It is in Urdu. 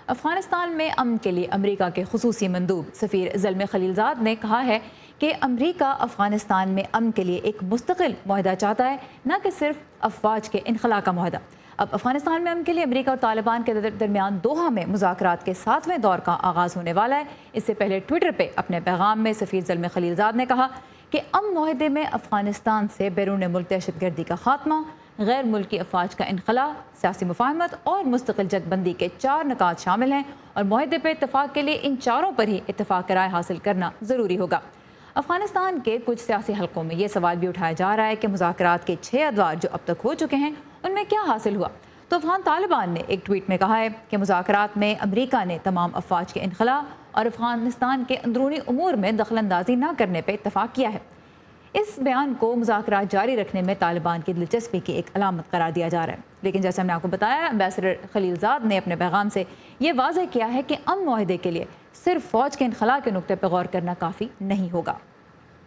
افغانستان میں امن کے لیے امریکہ کے خصوصی مندوب سفیر زلمے خلیلزاد نے کہا ہے کہ امریکہ افغانستان میں امن کے لیے ایک مستقل معاہدہ چاہتا ہے، نہ کہ صرف افواج کے انخلاء کا معاہدہ۔ اب افغانستان میں امن کے لیے امریکہ اور طالبان کے درمیان دوحہ میں مذاکرات کے 7ویں دور کا آغاز ہونے والا ہے۔ اس سے پہلے ٹویٹر پہ اپنے پیغام میں سفیر زلمے خلیلزاد نے کہا کہ امن معاہدے میں افغانستان سے بیرون ملک دہشت گردی کا خاتمہ، غیر ملکی افواج کا انخلاء، سیاسی مفاہمت اور مستقل جنگ بندی کے 4 نکات شامل ہیں، اور معاہدے پہ اتفاق کے لیے ان چاروں پر ہی اتفاق رائے حاصل کرنا ضروری ہوگا۔ افغانستان کے کچھ سیاسی حلقوں میں یہ سوال بھی اٹھایا جا رہا ہے کہ مذاکرات کے 6 ادوار جو اب تک ہو چکے ہیں ان میں کیا حاصل ہوا؟ تو افغان طالبان نے ایک ٹویٹ میں کہا ہے کہ مذاکرات میں امریکہ نے تمام افواج کے انخلاء اور افغانستان کے اندرونی امور میں دخل اندازی نہ کرنے پہ اتفاق کیا ہے۔ اس بیان کو مذاکرات جاری رکھنے میں طالبان کی دلچسپی کی ایک علامت قرار دیا جا رہا ہے، لیکن جیسے ہم نے آپ کو بتایا، امبیسڈر خلیلزاد نے اپنے پیغام سے یہ واضح کیا ہے کہ امن معاہدے کے لیے صرف فوج کے انخلاء کے نقطے پر غور کرنا کافی نہیں ہوگا۔